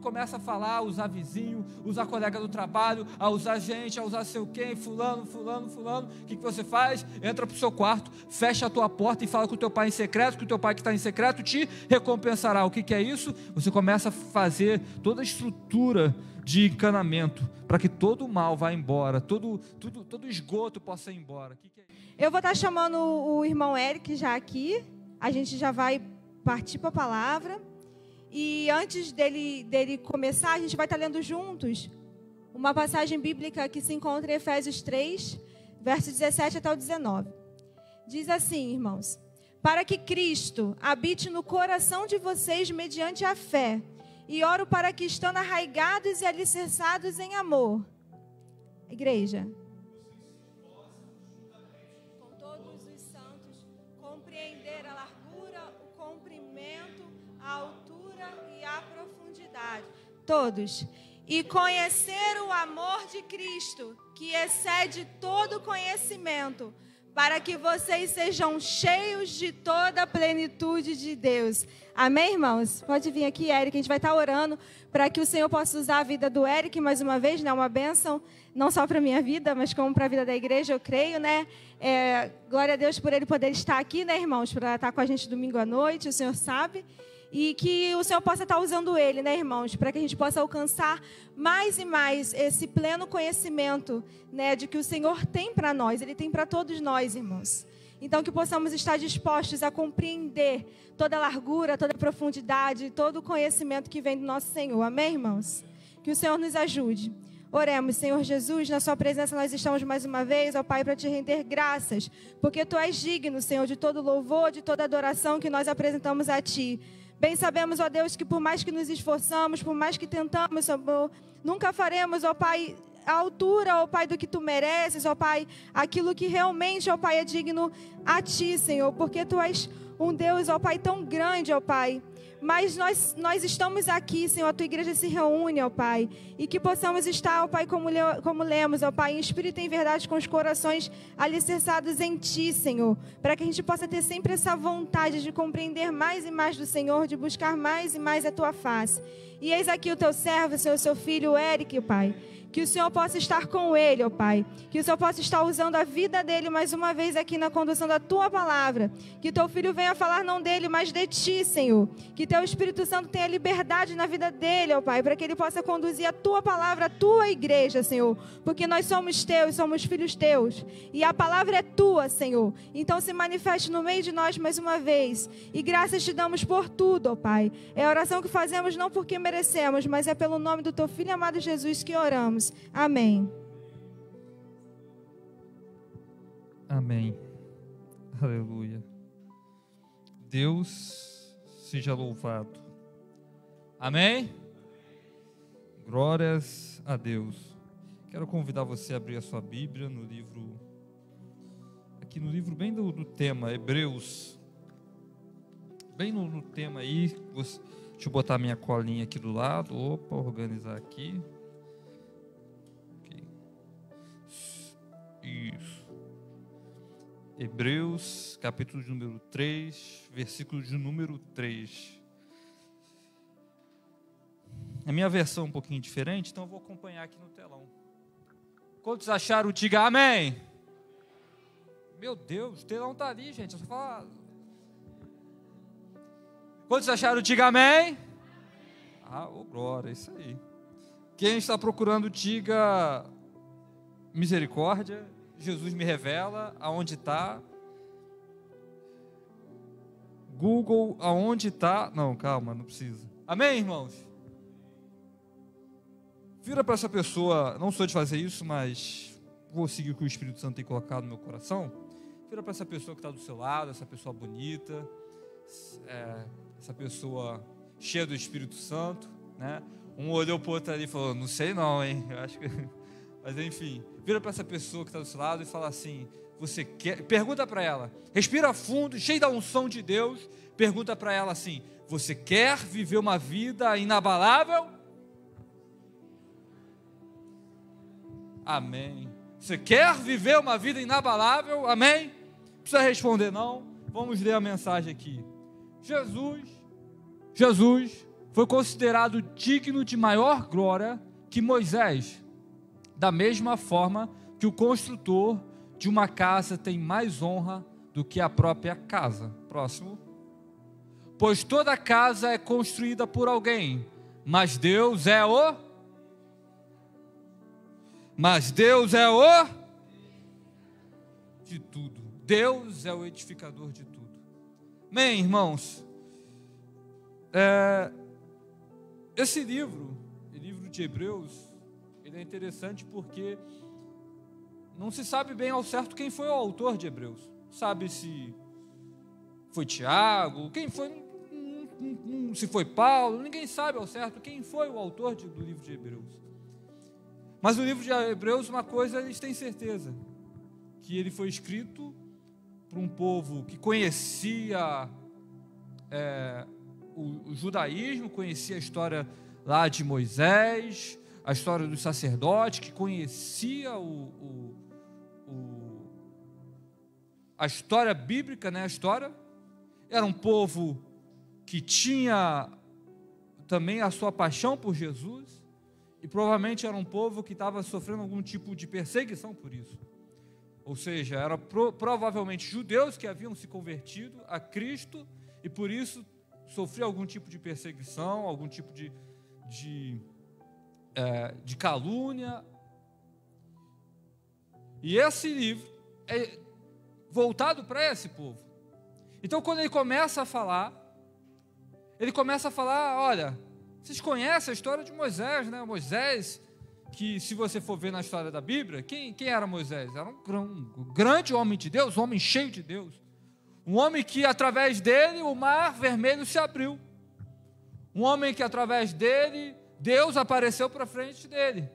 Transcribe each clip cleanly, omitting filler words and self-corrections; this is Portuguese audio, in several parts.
começa a falar, a usar vizinho, usar colega do trabalho, a usar gente, a usar seu quem, fulano. O que você faz? Entra para o seu quarto, fecha a tua porta e fala com o teu pai em secreto, que o teu pai que está em secreto te recompensará. O que é isso? Você começa a fazer toda a estrutura de encanamento, para que todo o mal vá embora, todo esgoto possa ir embora. Que é isso? Eu vou estar chamando o irmão Eric já aqui, a gente já vai partir para a palavra, e antes dele começar, a gente vai estar lendo juntos uma passagem bíblica que se encontra em Efésios 3, verso 17 até o 19. Diz assim, irmãos: para que Cristo habite no coração de vocês mediante a fé, e oro para que, estando arraigados e alicerçados em amor, igreja, com todos os santos, compreender a largura, o comprimento, a altura e a profundidade, todos, e conhecer o amor de Cristo, que excede todo conhecimento, para que vocês sejam cheios de toda a plenitude de Deus. Amém, irmãos? Pode vir aqui, Eric, a gente vai estar orando para que o Senhor possa usar a vida do Eric mais uma vez, né? Uma bênção, não só para a minha vida, mas como para a vida da igreja, eu creio, né? Glória a Deus por ele poder estar aqui, né, irmãos? Para estar com a gente domingo à noite, o Senhor sabe. E que o Senhor possa estar usando ele, né, irmãos? Para que a gente possa alcançar mais e mais esse pleno conhecimento, né, de que o Senhor tem para nós. Ele tem para todos nós, irmãos. Então, que possamos estar dispostos a compreender toda a largura, toda a profundidade, todo o conhecimento que vem do nosso Senhor. Amém, irmãos? Que o Senhor nos ajude. Oremos, Senhor Jesus, na sua presença nós estamos mais uma vez, ó Pai, para te render graças, porque Tu és digno, Senhor, de todo louvor, de toda adoração que nós apresentamos a Ti. Bem sabemos, ó Deus, que por mais que nos esforçamos, por mais que tentamos, Senhor, nunca faremos, ó Pai, a altura, ó Pai, do que Tu mereces, ó Pai, aquilo que realmente, ó Pai, é digno a Ti, Senhor, porque Tu és um Deus, ó Pai, tão grande, ó Pai. Mas nós estamos aqui, Senhor, a Tua igreja se reúne, ó Pai, e que possamos estar, ó Pai, como lemos, ó Pai, em espírito e em verdade, com os corações alicerçados em Ti, Senhor, para que a gente possa ter sempre essa vontade de compreender mais e mais do Senhor, de buscar mais e mais a Tua face. E eis aqui o Teu servo, Senhor, seu filho, o Eric, ó Pai. Que o Senhor possa estar com ele, ó Pai. Que o Senhor possa estar usando a vida dele mais uma vez aqui na condução da Tua palavra. Que Teu filho venha falar não dele, mas de Ti, Senhor. Que Teu Espírito Santo tenha liberdade na vida dele, ó Pai, para que ele possa conduzir a Tua palavra, a Tua igreja, Senhor. Porque nós somos Teus, somos filhos Teus. E a palavra é Tua, Senhor. Então se manifeste no meio de nós mais uma vez. E graças Te damos por tudo, ó Pai. É a oração que fazemos não porque merecemos, mas é pelo nome do Teu Filho amado Jesus que oramos. Amém. Amém. Aleluia. Deus seja louvado. Amém? Glórias a Deus. Quero convidar você a abrir a sua Bíblia no livro, aqui no livro bem do tema, Hebreus. Bem no tema aí. Deixa eu botar minha colinha aqui do lado. Opa, organizar aqui. Isso. Hebreus, capítulo de número 3, versículo de número 3. A minha versão é um pouquinho diferente, então eu vou acompanhar aqui no telão. Quantos acharam, diga amém. Meu Deus, o telão está ali, gente. Eu só falo... Quantos acharam, diga amém. Ah, ô glória, é isso aí. Quem está procurando, diga misericórdia. Jesus me revela aonde está. Google, aonde está. Não, calma, não precisa. Amém, irmãos? Vira para essa pessoa, não sou de fazer isso, mas vou seguir o que o Espírito Santo tem colocado no meu coração. Vira para essa pessoa que está do seu lado, essa pessoa bonita, essa pessoa cheia do Espírito Santo, né? Um olhou para o outro ali e falou, não sei não, hein? Eu acho que... Mas enfim, vira para essa pessoa que está do seu lado e fala assim, você quer... Pergunta para ela, respira fundo, cheio da unção de Deus, pergunta para ela assim, você quer viver uma vida inabalável? Amém. Você quer viver uma vida inabalável? Amém? Não precisa responder não, vamos ler a mensagem aqui. Jesus foi considerado digno de maior glória que Moisés, da mesma forma que o construtor de uma casa tem mais honra do que a própria casa. Próximo. Pois toda casa é construída por alguém, mas Deus é o de tudo. Deus é o edificador de tudo. Amém, irmãos? Esse livro, o livro de Hebreus, ele é interessante porque não se sabe bem ao certo quem foi o autor de Hebreus. Sabe se foi Tiago, quem foi, se foi Paulo, ninguém sabe ao certo quem foi o autor do livro de Hebreus. Mas o livro de Hebreus, uma coisa eles têm certeza, que ele foi escrito para um povo que conhecia o judaísmo, conhecia a história lá de Moisés, a história dos sacerdotes, que conhecia a história bíblica, né? Era um povo que tinha também a sua paixão por Jesus, e provavelmente era um povo que estava sofrendo algum tipo de perseguição por isso. Ou seja, eram provavelmente judeus que haviam se convertido a Cristo e por isso sofriam algum tipo de perseguição, algum tipo de calúnia. E esse livro é voltado para esse povo. Então, quando ele começa a falar, olha, vocês conhecem a história de Moisés, né? Moisés, que se você for ver na história da Bíblia, quem era Moisés? Era um grande homem de Deus, um homem cheio de Deus. Um homem que através dele o mar vermelho se abriu. Um homem que através dele Deus apareceu para frente dele.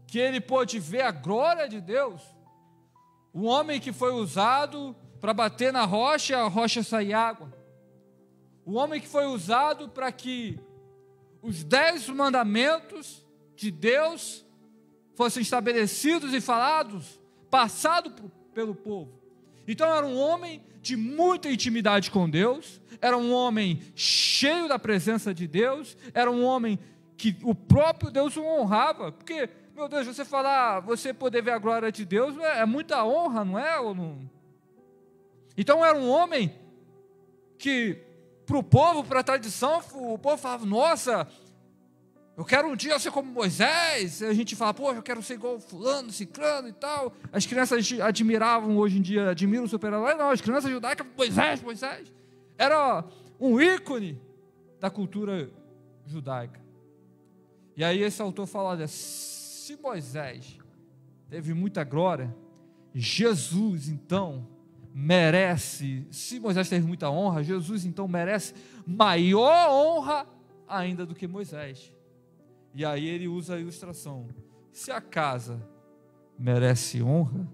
Que ele pôde ver a glória de Deus. Um homem que foi usado para bater na rocha e a rocha sair água. O homem que foi usado para que os 10 mandamentos de Deus fossem estabelecidos e falados, passados pelo povo. Então era um homem de muita intimidade com Deus, era um homem cheio da presença de Deus, era um homem que o próprio Deus o honrava, porque, meu Deus, você poder ver a glória de Deus é muita honra, não é? Ou não? Então era um homem que para o povo, para a tradição, o povo falava, nossa, eu quero um dia ser como Moisés. A gente fala, poxa, eu quero ser igual fulano, ciclano e tal. As crianças admiravam, hoje em dia, admiram o super-herói. Não, as crianças judaicas, Moisés. Era um ícone da cultura judaica. E aí esse autor fala, olha, se Moisés teve muita glória, Jesus, então, merece, se Moisés teve muita honra, Jesus então merece maior honra ainda do que Moisés. E aí ele usa a ilustração: se a casa merece honra,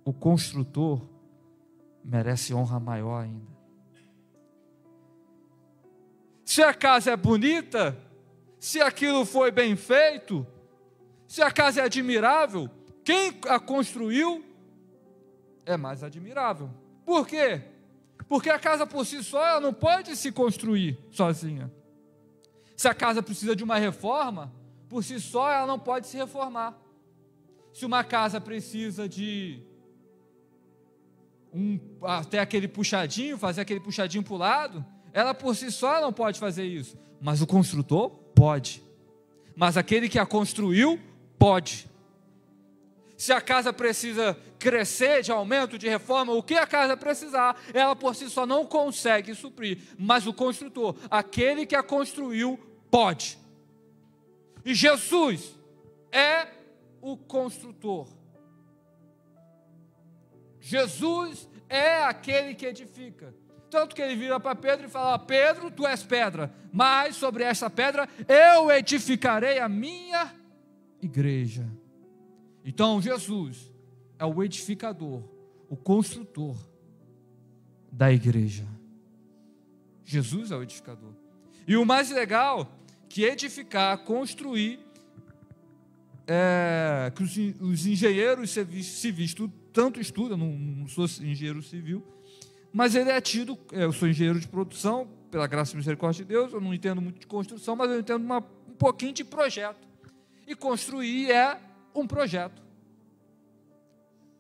o construtor merece honra maior ainda. Se a casa é bonita, se aquilo foi bem feito, se a casa é admirável, quem a construiu é mais admirável. Por quê? Porque a casa por si só ela não pode se construir sozinha. Se a casa precisa de uma reforma, por si só ela não pode se reformar. Se uma casa precisa de até aquele puxadinho, fazer aquele puxadinho para o lado, ela por si só não pode fazer isso. Mas o construtor pode. Mas aquele que a construiu pode. Se a casa precisa crescer de aumento, de reforma, o que a casa precisar, ela por si só não consegue suprir. Mas o construtor, aquele que a construiu, pode. E Jesus é o construtor. Jesus é aquele que edifica. Tanto que ele vira para Pedro e fala: Pedro, tu és pedra, mas sobre esta pedra eu edificarei a minha igreja. Então Jesus é o edificador, o construtor da igreja. Jesus é o edificador. E o mais legal, que edificar, construir, que os engenheiros civis tanto estudam, não sou engenheiro civil, mas ele é tido, eu sou engenheiro de produção, pela graça e misericórdia de Deus, eu não entendo muito de construção, mas eu entendo um pouquinho de projeto. E construir é um projeto.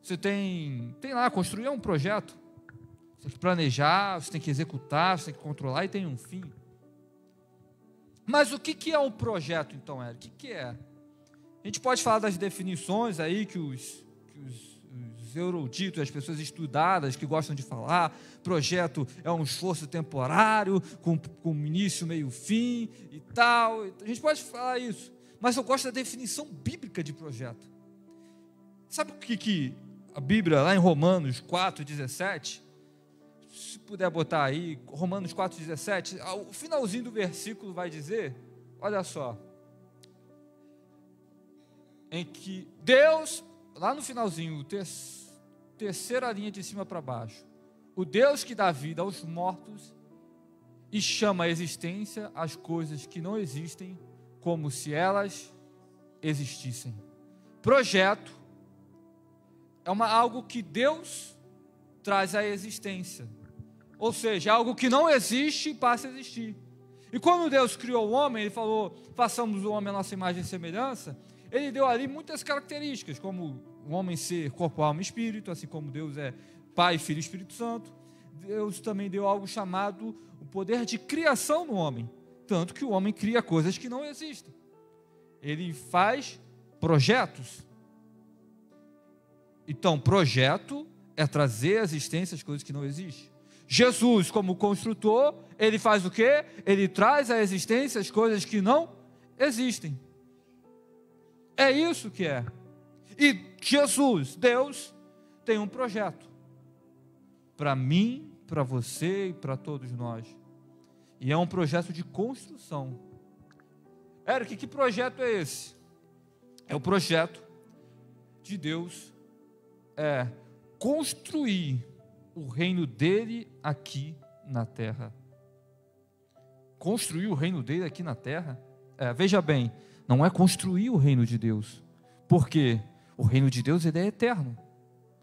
Você tem lá, construir é um projeto. Você tem que planejar, você tem que executar, você tem que controlar e tem um fim. Mas o que é um projeto, então, Eric? O que é? A gente pode falar das definições aí que os eruditos, as pessoas estudadas que gostam de falar. Projeto é um esforço temporário, com início, meio, fim e tal. A gente pode falar isso. Mas eu gosto da definição bíblica de projeto. Sabe o que a Bíblia, lá em Romanos 4,17, se puder botar aí, Romanos 4,17, o finalzinho do versículo vai dizer, olha só, em que Deus, lá no finalzinho, terceira linha de cima para baixo, o Deus que dá vida aos mortos e chama à existência as coisas que não existem como se elas existissem. Projeto é algo que Deus traz à existência. Ou seja, algo que não existe e passa a existir. E quando Deus criou o homem, Ele falou, façamos o homem à nossa imagem e semelhança, Ele deu ali muitas características, como o homem ser corpo, alma e espírito, assim como Deus é Pai, Filho e Espírito Santo. Deus também deu algo chamado o poder de criação no homem, tanto que o homem cria coisas que não existem. Ele faz projetos. Então, projeto é trazer à existência as coisas que não existem. Jesus, como construtor, Ele faz o quê? Ele traz à existência as coisas que não existem. É isso que é. E Jesus, Deus, tem um projeto. Para mim, para você e para todos nós. E é um projeto de construção. Eric, que projeto é esse? É o projeto de Deus construir o reino dele aqui na terra. Construir o reino dele aqui na terra? Veja bem, não é construir o reino de Deus, porque o reino de Deus ele é eterno.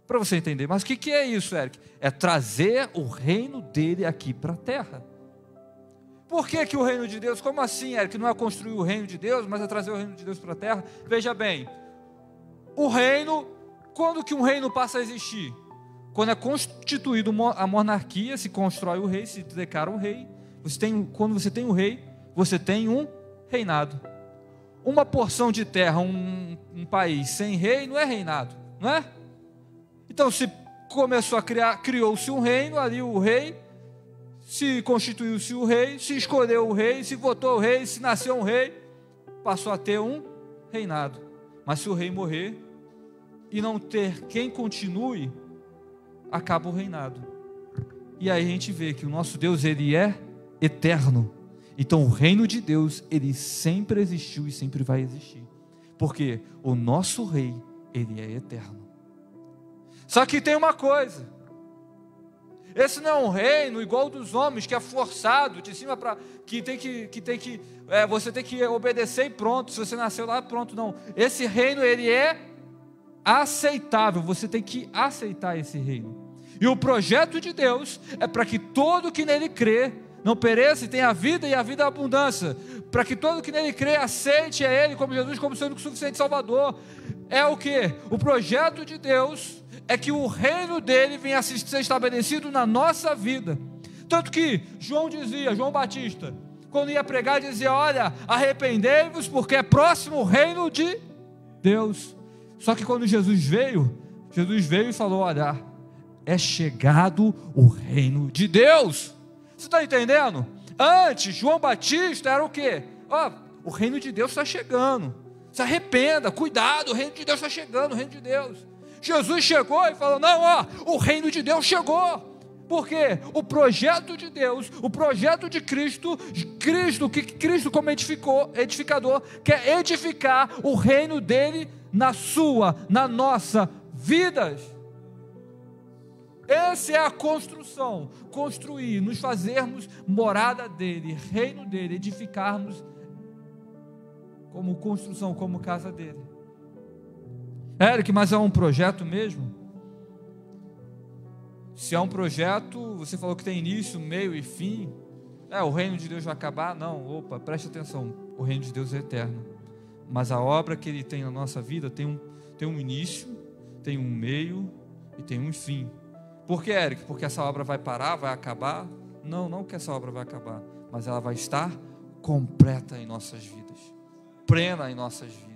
Para você entender, mas o que é isso, Eric? É trazer o reino dele aqui para a terra. Por que o reino de Deus? Como assim, Eric? Não é construir o reino de Deus, mas é trazer o reino de Deus para a terra? Veja bem, o reino, quando que um reino passa a existir? Quando é constituído a monarquia, se constrói o rei, se declara um rei. Quando você tem um rei, você tem um reinado. Uma porção de terra, um país sem rei, não é reinado, não é? Então, se começou a criou-se um reino, ali o rei, se constituiu-se o rei, se escolheu o rei, se votou o rei, se nasceu um rei, passou a ter um reinado. Mas se o rei morrer e não ter quem continue, acaba o reinado. E aí a gente vê que o nosso Deus, ele é eterno. Então o reino de Deus, ele sempre existiu e sempre vai existir. Porque o nosso rei, ele é eterno. Só que tem uma coisa. Esse não é um reino igual ao dos homens, que é forçado, de cima para... você tem que obedecer e pronto. Se você nasceu lá, pronto, não. Esse reino, ele é aceitável. Você tem que aceitar esse reino. E o projeto de Deus é para que todo que nele crê não pereça e tenha a vida e a vida abundância. Para que todo que nele crê aceite a Ele como Jesus, como seu único suficiente Salvador. É o que? O projeto de Deus é que o reino dele venha a ser estabelecido na nossa vida. Tanto que João Batista, quando ia pregar, dizia, olha, arrependei-vos porque é próximo o reino de Deus. Só que quando Jesus veio e falou, olha, é chegado o reino de Deus. Você está entendendo? Antes, João Batista era o quê? O reino de Deus está chegando. Se arrependa, cuidado, o reino de Deus está chegando, o reino de Deus. Jesus chegou e falou, não, o reino de Deus chegou. Por quê? O projeto de Deus, o projeto de Cristo como edificador, quer edificar o reino dele na nossa vidas. Essa é a construção, construir, nos fazermos morada dele, reino dele, edificarmos como construção, como casa dele. Eric, mas é um projeto mesmo? Se é um projeto, você falou que tem início, meio e fim. O reino de Deus vai acabar? Não, opa, preste atenção, o reino de Deus é eterno, mas a obra que Ele tem na nossa vida tem um início, tem um meio e tem um fim. Por que, Eric? Porque essa obra vai parar, vai acabar? Não que essa obra vai acabar, mas ela vai estar completa em nossas vidas, plena em nossas vidas.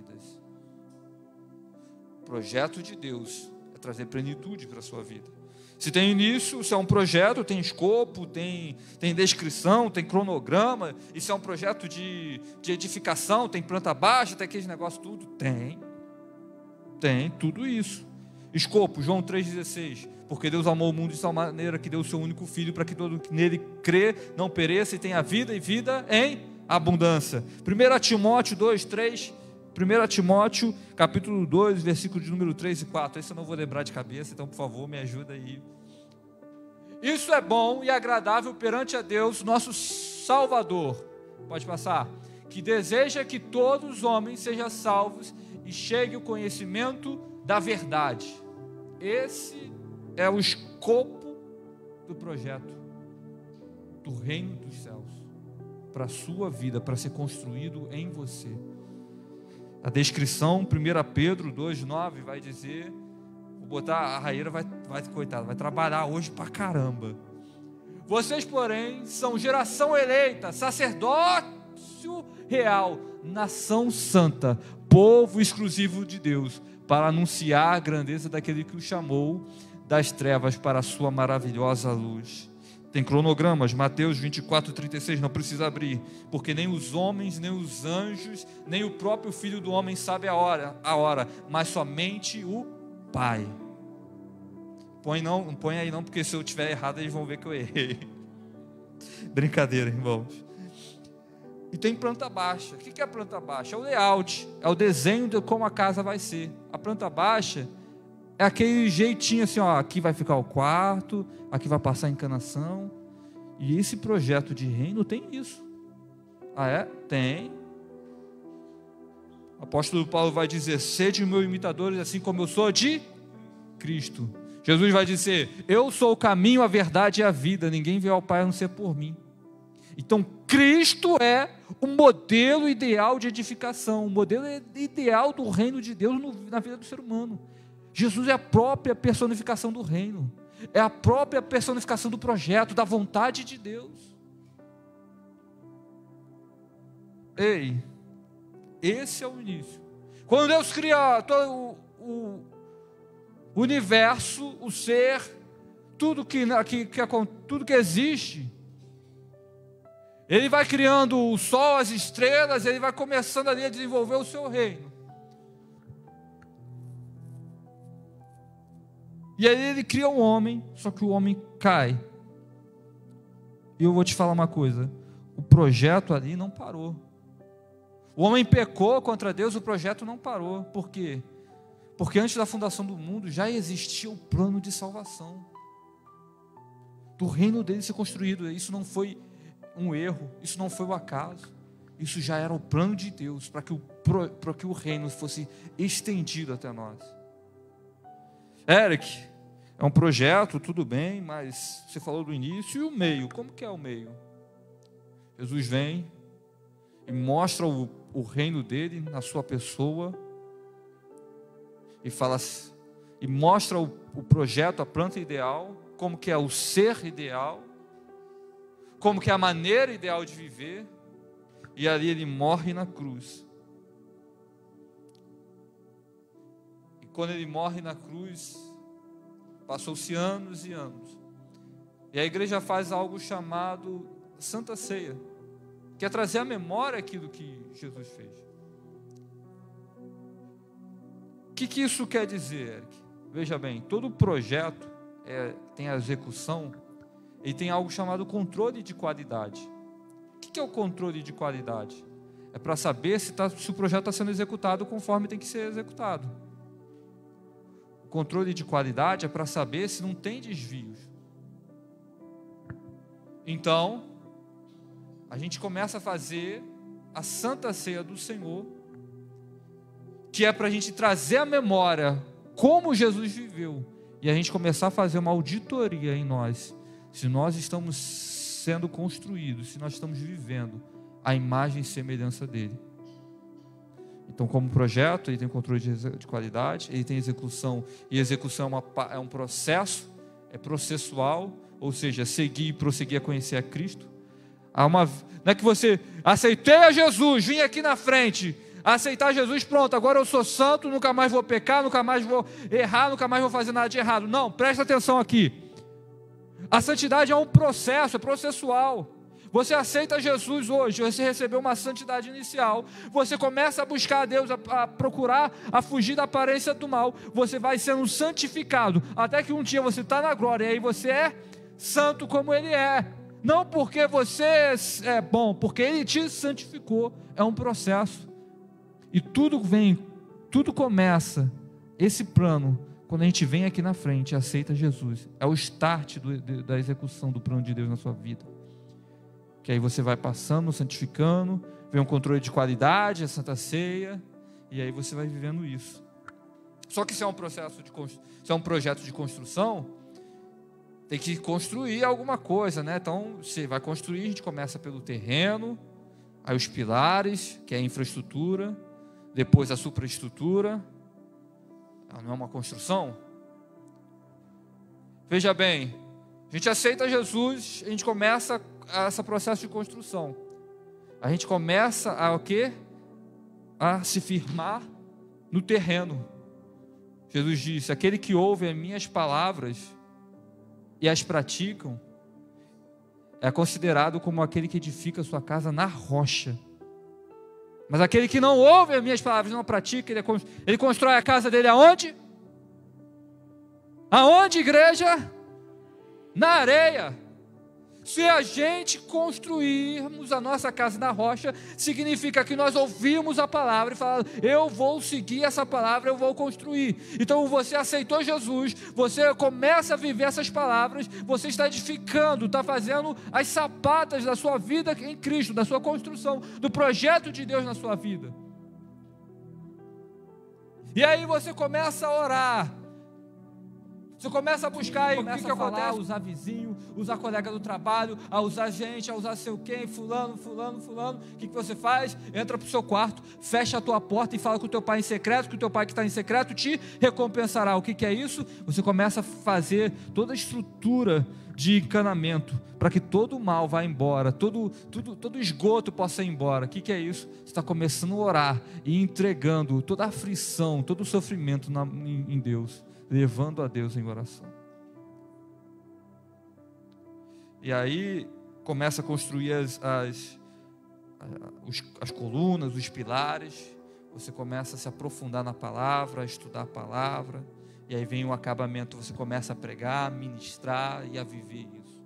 O projeto de Deus é trazer plenitude para a sua vida. Se tem início, se é um projeto, tem escopo, tem descrição, tem cronograma. E se é um projeto de edificação, tem planta baixa, tem aqueles negócios tudo? Tem tudo isso. Escopo, João 3,16. Porque Deus amou o mundo de tal maneira que deu o seu único filho, para que todo que nele crê não pereça e tenha vida e vida em abundância. 1 Timóteo 2,3. 1 Timóteo, capítulo 2, versículo de número 3 e 4. Esse eu não vou lembrar de cabeça, então por favor me ajuda aí. Isso é bom e agradável perante a Deus, nosso Salvador. Pode passar. Que deseja que todos os homens sejam salvos e chegue o conhecimento da verdade. Esse é o escopo do projeto do reino dos céus para a sua vida, para ser construído em você. A descrição, 1 Pedro 2,9 vai dizer, vou botar, a Raíra coitada, vai trabalhar hoje pra caramba. Vocês, porém, são geração eleita, sacerdócio real, nação santa, povo exclusivo de Deus, para anunciar a grandeza daquele que o chamou das trevas para a sua maravilhosa luz. Tem cronogramas, Mateus 24:36, não precisa abrir, porque nem os homens, nem os anjos, nem o próprio Filho do Homem sabe a hora, mas somente o Pai. Não põe aí não, porque se eu estiver errado, eles vão ver que eu errei. Brincadeira, irmãos. E tem planta baixa. O que é a planta baixa? É o layout, é o desenho de como a casa vai ser. A planta baixa é aquele jeitinho assim, aqui vai ficar o quarto, aqui vai passar a encanação. E esse projeto de reino tem isso. Tem. O apóstolo Paulo vai dizer, sede meus imitadores, assim como eu sou de Cristo. Jesus vai dizer, eu sou o caminho, a verdade e a vida, ninguém vê ao Pai a não ser por mim. Então Cristo é o modelo ideal de edificação, o modelo ideal do reino de Deus na vida do ser humano. Jesus é a própria personificação do reino, é a própria personificação do projeto, da vontade de Deus. Esse é o início. Quando Deus cria todo o universo, o ser, tudo que existe, Ele vai criando o sol, as estrelas, Ele vai começando ali a desenvolver o seu reino. E aí Ele cria um homem, só que o homem cai. E eu vou te falar uma coisa, o projeto ali não parou. O homem pecou contra Deus, o projeto não parou. Por quê? Porque antes da fundação do mundo já existia o plano de salvação, do reino dele ser construído. Isso não foi um erro, isso não foi um acaso, isso já era o plano de Deus, para que o reino fosse estendido até nós. Eric, é um projeto, tudo bem, mas você falou do início e o meio, como que é o meio? Jesus vem e mostra o reino dele na sua pessoa, e mostra o projeto, a planta ideal, como que é o ser ideal, como que é a maneira ideal de viver, e ali ele morre na cruz. E quando ele morre na cruz, passou-se anos e anos, e a igreja faz algo chamado Santa Ceia, que é trazer à memória aquilo que Jesus fez. O que isso quer dizer, Eric? Veja bem, todo projeto tem a execução, e tem algo chamado controle de qualidade. O que é o controle de qualidade? É para saber se o projeto está sendo executado conforme tem que ser executado. O controle de qualidade é para saber se não tem desvios. Então, a gente começa a fazer a Santa Ceia do Senhor, que é para a gente trazer à memória como Jesus viveu, e a gente começar a fazer uma auditoria em nós, se nós estamos sendo construídos, se nós estamos vivendo a imagem e semelhança dele. Então, como projeto, ele tem controle de qualidade, ele tem execução, e execução é um processo, é processual, ou seja, seguir e prosseguir a conhecer a Cristo. Não é que você aceitei a Jesus, vim aqui na frente, aceitar Jesus, pronto, agora eu sou santo, nunca mais vou pecar, nunca mais vou errar, nunca mais vou fazer nada de errado. Não, presta atenção aqui. A santidade é um processo, é processual. Você aceita Jesus hoje, você recebeu uma santidade inicial, você começa a buscar a Deus, a procurar, a fugir da aparência do mal, você vai sendo santificado, até que um dia você está na glória, e aí você é santo como Ele é. Não porque você é bom, porque Ele te santificou. É um processo. E tudo começa, esse plano, quando a gente vem aqui na frente e aceita Jesus. É o start da execução do plano de Deus na sua vida. Que aí você vai passando, santificando, vem um controle de qualidade, a Santa Ceia, e aí você vai vivendo isso. Só que se é um projeto de construção, tem que construir alguma coisa, né? Então, você vai construir, a gente começa pelo terreno, aí os pilares, que é a infraestrutura, depois a superestrutura. Não é uma construção? Veja bem, a gente aceita Jesus, a gente começa esse processo de construção. A gente começa a o quê? A se firmar no terreno. Jesus disse: aquele que ouve as minhas palavras e as praticam, é considerado como aquele que edifica sua casa na rocha. Mas aquele que não ouve as minhas palavras e não pratica, ele constrói a casa dele aonde? Aonde, igreja? Na areia. Se a gente construirmos a nossa casa na rocha, significa que nós ouvimos a palavra e falamos: eu vou seguir essa palavra, eu vou construir. Então você aceitou Jesus, você começa a viver essas palavras, você está edificando, está fazendo as sapatas da sua vida em Cristo, da sua construção, do projeto de Deus na sua vida. E aí você começa a orar. Você começa a buscar aí, o que acontece? Usar vizinho, usar colega do trabalho, a usar gente, a usar seu quem, fulano. O que você faz? Entra para o seu quarto, fecha a tua porta e fala com o teu pai em secreto, que o teu pai que está em secreto te recompensará. O que é isso? Você começa a fazer toda a estrutura de encanamento, para que todo o mal vá embora, todo esgoto possa ir embora. O que é isso? Você está começando a orar e entregando toda a aflição, todo o sofrimento em Deus, levando a Deus em oração. E aí começa a construir as colunas, os pilares. Você começa a se aprofundar na palavra, a estudar a palavra, e aí vem o acabamento. Você começa a pregar, a ministrar e a viver isso.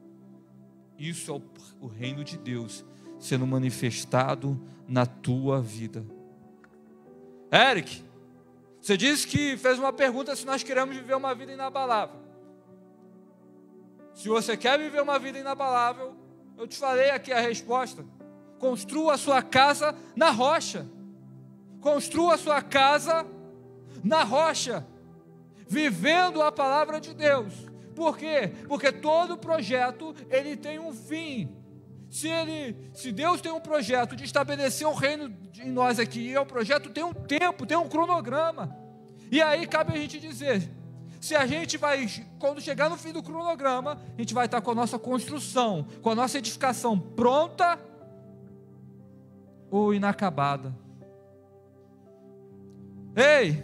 Isso é o reino de Deus sendo manifestado na tua vida. Eric, você disse que fez uma pergunta se nós queremos viver uma vida inabalável. Se você quer viver uma vida inabalável, eu te falei aqui a resposta: construa a sua casa na rocha. Construa a sua casa na rocha, vivendo a palavra de Deus. Por quê? Porque todo projeto, ele tem um fim. Se Deus tem um projeto de estabelecer um reino em nós aqui, o projeto tem um tempo, tem um cronograma. E aí cabe a gente dizer, se a gente vai, quando chegar no fim do cronograma, a gente vai estar com a nossa construção, com a nossa edificação pronta ou inacabada. Ei!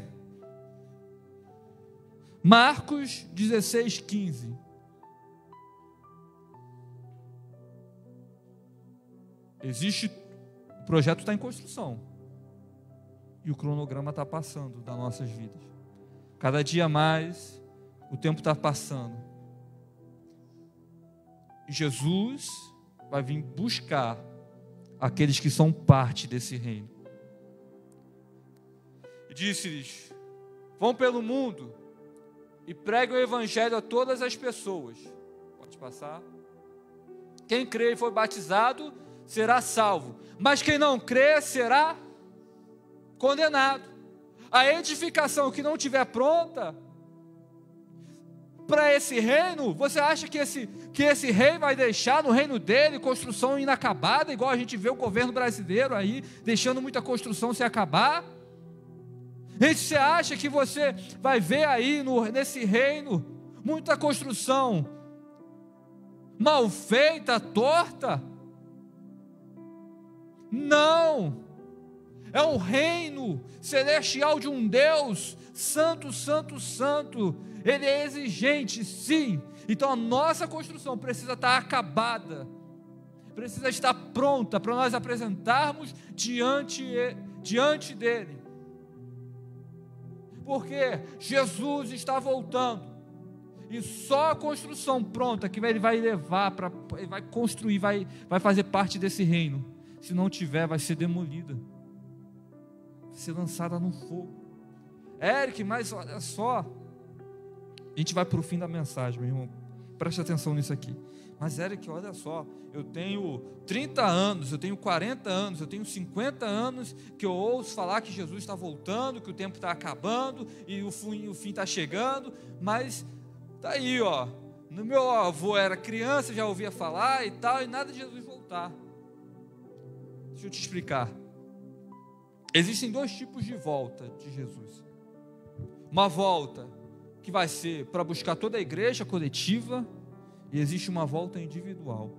Marcos 16:15. O projeto está em construção e o cronograma está passando das nossas vidas. Cada dia mais o tempo está passando. E Jesus vai vir buscar aqueles que são parte desse reino. E disse-lhes: vão pelo mundo e preguem o evangelho a todas as pessoas. Pode passar. Quem crê e for batizado será salvo, mas quem não crê será condenado. A edificação que não estiver pronta para esse reino? Você acha que esse rei vai deixar no reino dele construção inacabada, igual a gente vê o governo brasileiro aí, deixando muita construção se acabar? Você acha que você vai ver aí nesse reino muita construção mal feita, torta? Não, é um reino celestial de um Deus santo, santo, santo. Ele é exigente, sim. Então a nossa construção precisa estar acabada, precisa estar pronta para nós apresentarmos diante dele, porque Jesus está voltando, e só a construção pronta que ele vai levar, ele vai construir, vai fazer parte desse reino. Se não tiver, vai ser demolida, vai ser lançada no fogo. Eric, mas olha só, a gente vai para o fim da mensagem, meu irmão, preste atenção nisso aqui. Mas Eric, olha só, eu tenho 30 anos, eu tenho 40 anos, eu tenho 50 anos que eu ouço falar que Jesus está voltando, que o tempo está acabando e o fim está chegando, mas está aí, ó, no meu avô era criança, já ouvia falar e tal, e nada de Jesus voltar. Deixa eu te explicar. Existem dois tipos de volta de Jesus. Uma volta que vai ser para buscar toda a igreja coletiva, e existe uma volta individual.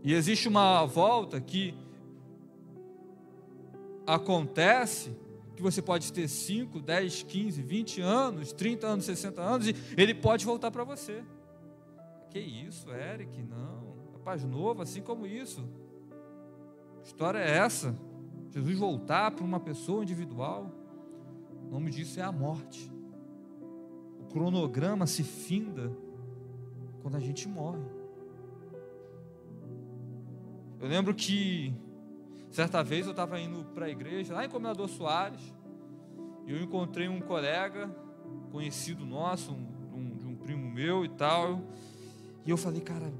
E existe uma volta que acontece, que você pode ter 5, 10, 15, 20 anos, 30 anos, 60 anos, e ele pode voltar para você. Que isso, Eric? Não, rapaz novo, assim como isso. Que história é essa? Jesus voltar para uma pessoa individual? O nome disso é a morte. O cronograma se finda quando a gente morre. Eu lembro que certa vez eu estava indo para a igreja, lá em Comendador Soares, e eu encontrei um colega, conhecido nosso, de um primo meu e tal, e eu falei, cara,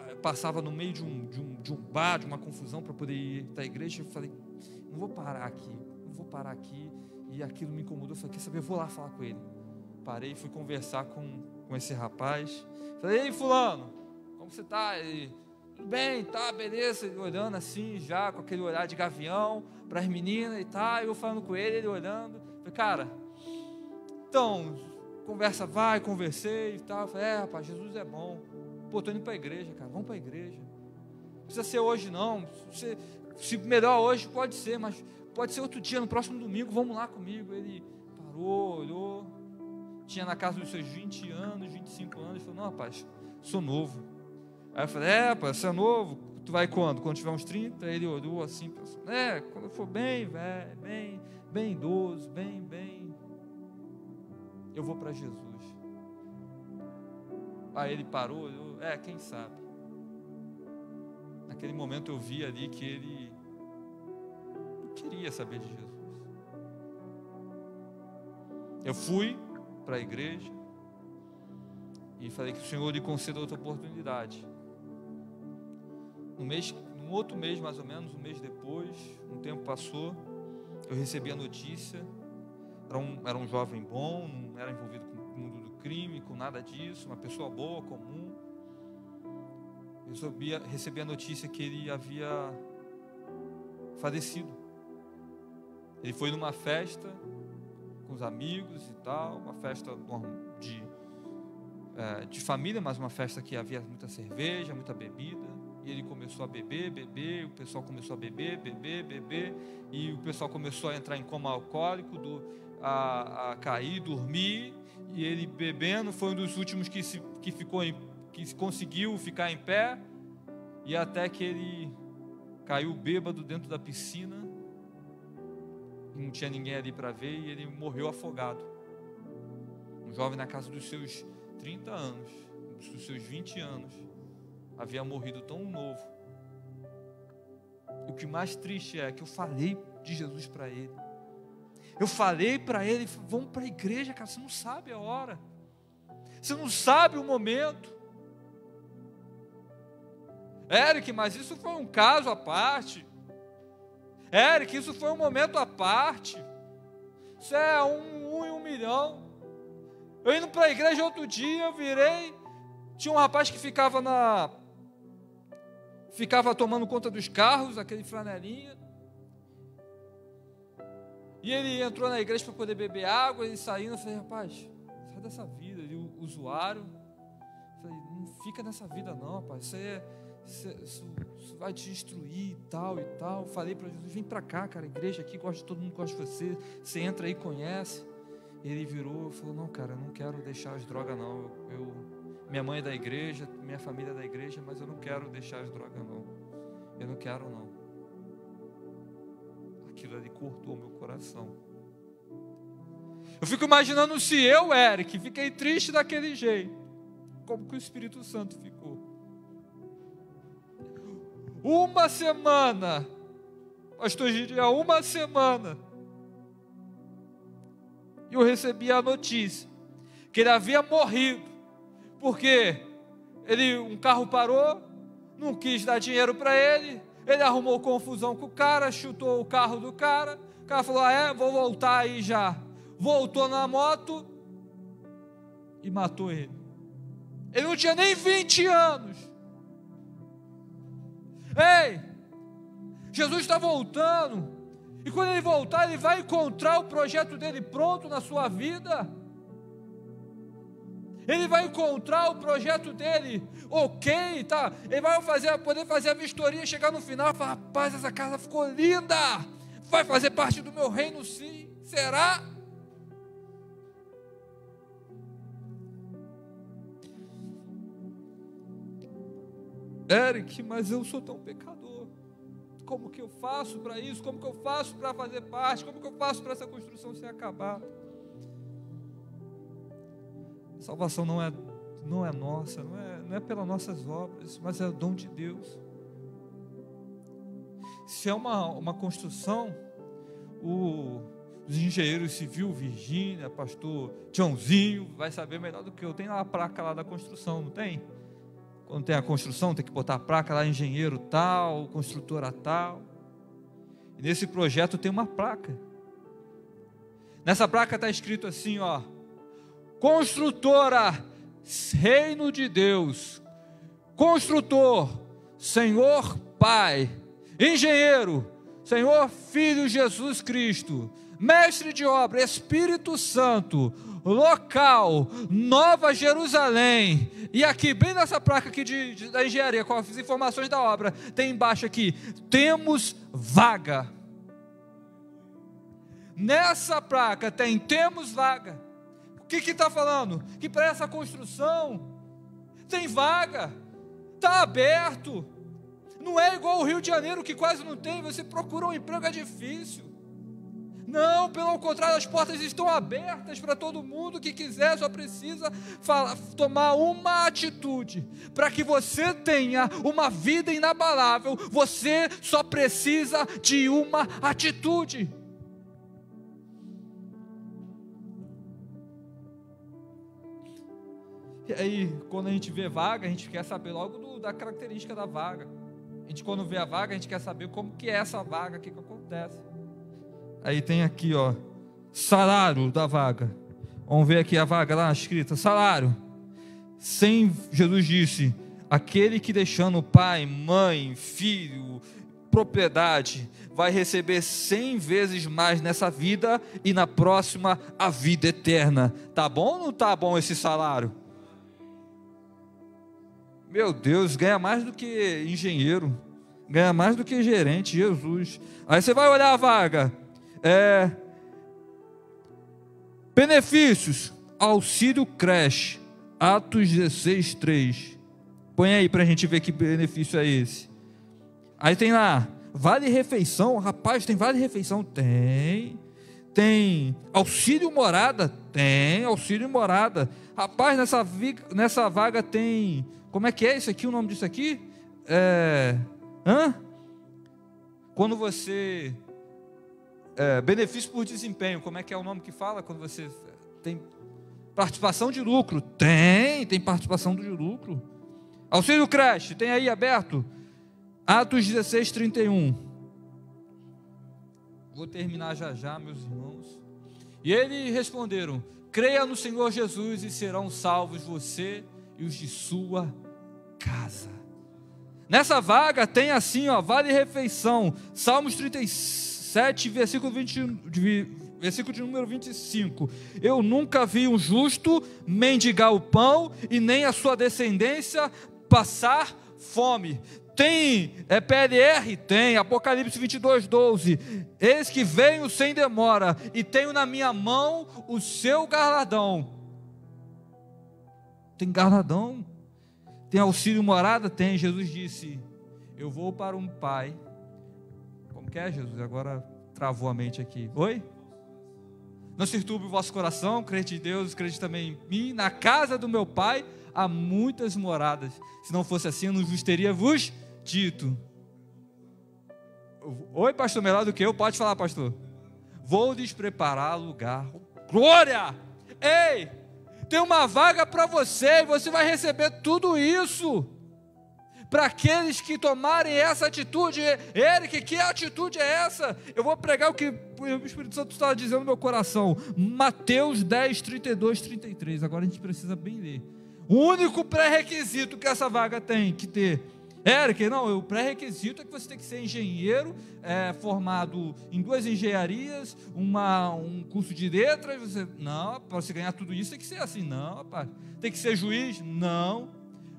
eu passava no meio de um bar, de uma confusão para poder ir para a igreja, eu falei, não vou parar aqui, e aquilo me incomodou, eu falei, quer saber, eu vou lá falar com ele. Parei, fui conversar com esse rapaz, falei, ei fulano, como você está? Ele, tudo bem, tá, beleza, ele olhando assim, já com aquele olhar de gavião, para as meninas e tal, eu falando com ele olhando, falei, cara, então, conversa vai, conversei e tal, falei, rapaz, Jesus é bom, pô, tô indo para a igreja, cara, vamos para a igreja, não precisa ser hoje não, se melhor hoje pode ser, mas pode ser outro dia, no próximo domingo, vamos lá comigo. Ele parou, olhou, tinha na casa dos seus 20 anos, 25 anos, falou, não rapaz, sou novo. Aí eu falei, rapaz, você é novo, tu vai quando? Quando tiver uns 30? Ele olhou assim, pensou, quando eu for bem velho, bem idoso, bem, eu vou para Jesus. Aí ele parou, olhou, quem sabe. Naquele momento eu vi ali que ele queria saber de Jesus. Eu fui para a igreja e falei que o Senhor lhe conceda outra oportunidade. Num outro mês mais ou menos, um mês depois, um tempo passou, eu recebi a notícia, era um jovem bom, não era envolvido com o mundo do crime, com nada disso, uma pessoa boa, comum. Eu recebi a notícia que ele havia falecido. Ele foi numa festa com os amigos e tal, uma festa de família, mas uma festa que havia muita cerveja, muita bebida, e ele começou a beber, o pessoal começou a beber, e o pessoal começou a entrar em coma alcoólico, a cair, dormir, e ele bebendo, foi um dos últimos que conseguiu ficar em pé, e até que ele caiu bêbado dentro da piscina, não tinha ninguém ali para ver, e ele morreu afogado. Um jovem na casa dos seus 30 anos, dos seus 20 anos, havia morrido tão novo. E o que mais triste é que eu falei de Jesus para ele. Eu falei para ele, vamos para a igreja, cara, você não sabe a hora, você não sabe o momento. Eric, mas isso foi um caso à parte. Eric, isso foi um momento à parte. Isso é um em 1 milhão. Eu indo para a igreja outro dia, eu virei, tinha um rapaz que ficava tomando conta dos carros, aquele flanelinha. E ele entrou na igreja para poder beber água, ele saindo, eu falei, rapaz, sai dessa vida. Ele, o usuário, eu falei, não fica nessa vida não, rapaz, isso vai te destruir e tal e tal. Falei para Jesus, vem para cá, cara, a igreja aqui, todo mundo gosta de você, você entra aí e conhece. Ele virou e falou, não, cara, eu não quero deixar as drogas não, minha mãe é da igreja, minha família é da igreja, mas eu não quero deixar as drogas não, eu não quero não. Aquilo ali cortou meu coração. Eu fico imaginando se eu, Eric, fiquei triste daquele jeito, como que o Espírito Santo ficou. Uma semana, pastor Gideão, uma semana, e eu recebi a notícia que ele havia morrido, porque um carro parou, não quis dar dinheiro para ele arrumou confusão com o cara, chutou o carro do cara, o cara falou, vou voltar aí já, voltou na moto e matou ele. Ele não tinha nem 20 anos. Ei, Jesus está voltando, e quando ele voltar, ele vai encontrar o projeto dele pronto na sua vida. Ele vai encontrar o projeto dele, ok, tá? Ele vai poder fazer a vistoria, chegar no final e falar, rapaz, essa casa ficou linda, vai fazer parte do meu reino sim, será? Eric, mas eu sou tão pecador, como que eu faço para isso? Como que eu faço para fazer parte? Como que eu faço para essa construção ser acabada? Salvação não é nossa, não é pelas nossas obras, mas é o dom de Deus. Se é uma construção, os engenheiros civil, Virgínia, pastor Tiãozinho, vai saber melhor do que eu. Tem lá a placa lá da construção, não tem? Quando tem a construção, tem que botar a placa lá, engenheiro tal, construtora tal. E nesse projeto tem uma placa. Nessa placa está escrito assim, ó, construtora, reino de Deus, construtor, Senhor Pai, engenheiro, Senhor Filho Jesus Cristo, mestre de obra, Espírito Santo, local, Nova Jerusalém. E aqui, bem nessa placa aqui da engenharia, com as informações da obra, tem embaixo aqui, temos vaga. Nessa placa temos vaga. O que está falando? Que para essa construção tem vaga, está aberto. Não é igual o Rio de Janeiro, que quase não tem, você procura um emprego, é difícil. Não, pelo contrário, as portas estão abertas para todo mundo que quiser, só precisa tomar uma atitude. Para que você tenha uma vida inabalável, você só precisa de uma atitude. E aí, quando a gente vê vaga, a gente quer saber logo da característica da vaga. A gente, quando vê a vaga, a gente quer saber como que é essa vaga, o que acontece. Aí tem aqui, ó, salário da vaga. Vamos ver aqui a vaga lá escrita, salário. Jesus disse, aquele que deixando pai, mãe, filho, propriedade, vai receber 100 vezes mais nessa vida e na próxima a vida eterna. Tá bom ou não tá bom esse salário? Meu Deus, ganha mais do que engenheiro, ganha mais do que gerente, Jesus. Aí você vai olhar a vaga, benefícios, auxílio creche, Atos 16:3. Põe aí para a gente ver que benefício é esse. Aí tem lá, vale refeição, rapaz, tem vale refeição? Tem auxílio morada? Tem auxílio morada. Rapaz, nessa vaga tem... Como é que é isso aqui, o nome disso aqui? Quando você... benefício por desempenho, como é que é o nome que fala? Quando você tem participação de lucro. Tem participação de lucro. Auxílio creche, tem aí aberto? Atos 16:31. Vou terminar já, meus irmãos. E eles responderam: creia no Senhor Jesus e serão salvos você e os de sua casa. Nessa vaga tem assim, vale refeição. Salmos 37, versículo de número 25. Eu nunca vi um justo mendigar o pão e nem a sua descendência passar fome. Tem PLR? Tem. Apocalipse 22, 12. Eis que venho sem demora e tenho na minha mão o seu galardão. Tem galardão? Tem auxílio morada? Tem. Jesus disse: eu vou para um Pai. Como que é, Jesus? Agora travou a mente aqui. Oi? Não se turbe o vosso coração, crede em Deus, crede também em mim. Na casa do meu Pai há muitas moradas. Se não fosse assim, eu não vos teria vos dito. Oi, pastor, melhor do que eu? Pode falar, pastor. Vou lhes preparar lugar. Glória! Ei, tem uma vaga para você e você vai receber tudo isso. Para aqueles que tomarem essa atitude. Eric, que atitude é essa? Eu vou pregar o que o Espírito Santo está dizendo no meu coração. Mateus 10, 32, 33. Agora a gente precisa bem ler. O único pré-requisito que essa vaga tem que ter, Eric, não, o pré-requisito é que você tem que ser engenheiro, formado em 2 engenharias, um curso de letras. Não, para você ganhar tudo isso tem que ser assim. Não, rapaz. Tem que ser juiz? Não.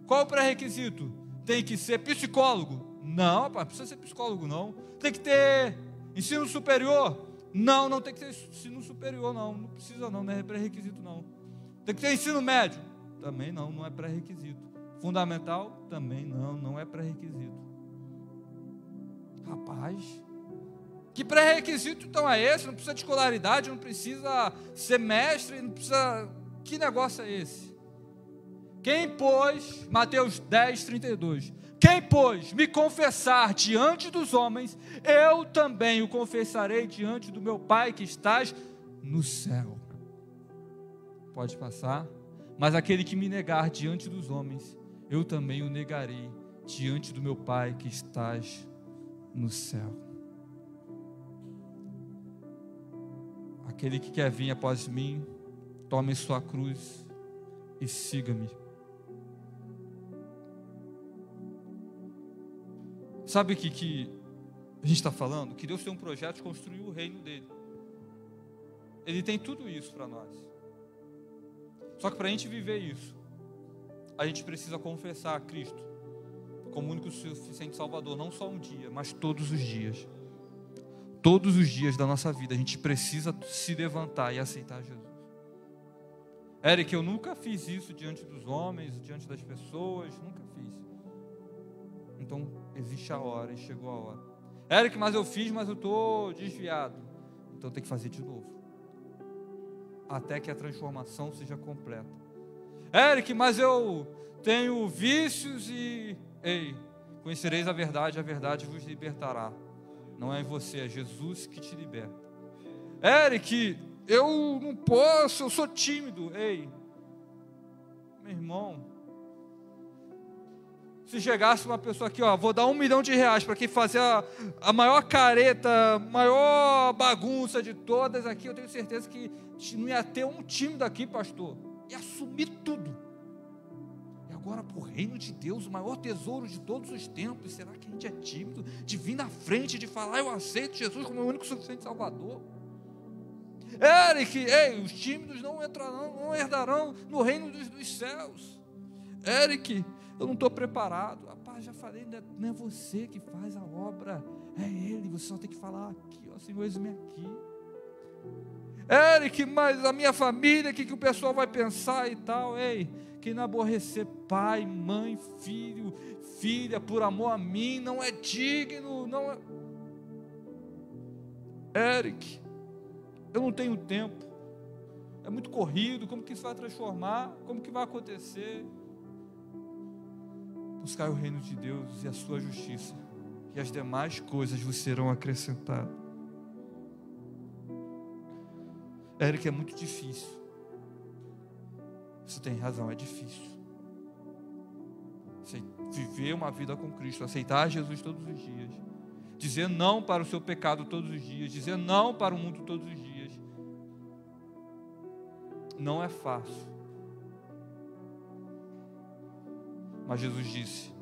Qual o pré-requisito? Tem que ser psicólogo? Não, rapaz, precisa ser psicólogo não. Tem que ter ensino superior? Não, não tem que ter ensino superior não precisa não é pré-requisito não. Tem que ter ensino médio? Também não é pré-requisito. Fundamental? Também não é pré-requisito. Rapaz, que pré-requisito então é esse? Não precisa de escolaridade, não precisa ser mestre, não precisa... Que negócio é esse? Quem, pois, Mateus 10, 32, quem, pois, me confessar diante dos homens, eu também o confessarei diante do meu Pai que estás no céu. Pode passar. Mas aquele que me negar diante dos homens, eu também o negarei diante do meu Pai que estás no céu. Aquele que quer vir após mim, tome sua cruz e siga-me. Sabe o que a gente está falando? Que Deus tem um projeto de construir o reino dele. Ele tem tudo isso para nós. Só que para a gente viver isso, a gente precisa confessar a Cristo como o único e suficiente Salvador, não só um dia, mas todos os dias. Todos os dias da nossa vida, a gente precisa se levantar e aceitar Jesus. Eric, eu nunca fiz isso diante dos homens, diante das pessoas, nunca fiz. Então, existe a hora e chegou a hora. Eric, mas eu fiz, mas eu estou desviado. Então tem que fazer de novo. Até que a transformação seja completa. Eric, mas eu tenho vícios e... Ei, conhecereis a verdade vos libertará. Não é em você, é Jesus que te liberta. Eric, eu não posso, eu sou tímido. Ei, meu irmão, se chegasse uma pessoa aqui, vou dar R$1 milhão para quem fazer a maior careta, maior bagunça de todas aqui, eu tenho certeza que não ia ter um tímido aqui, pastor. Ia assumir tudo. E agora, por reino de Deus, o maior tesouro de todos os tempos, será que a gente é tímido de vir na frente, de falar, eu aceito Jesus como o único suficiente Salvador? Eric, ei, os tímidos não herdarão no reino dos céus. Eric, eu não estou preparado. Rapaz, já falei, não é você que faz a obra, é Ele. Você só tem que falar aqui, Senhor, eis-me aqui. Eric, mas a minha família, o que o pessoal vai pensar e tal? Ei, quem não aborrecer pai, mãe, filho, filha, por amor a mim, não é digno, não é... Eric, eu não tenho tempo, é muito corrido, como que isso vai transformar? Como que vai acontecer? Buscar o reino de Deus e a sua justiça, e as demais coisas vos serão acrescentadas. Eric, é muito difícil. Você tem razão, é difícil. Viver uma vida com Cristo, aceitar Jesus todos os dias, dizer não para o seu pecado todos os dias, dizer não para o mundo todos os dias, Não é fácil. Mas Jesus disse: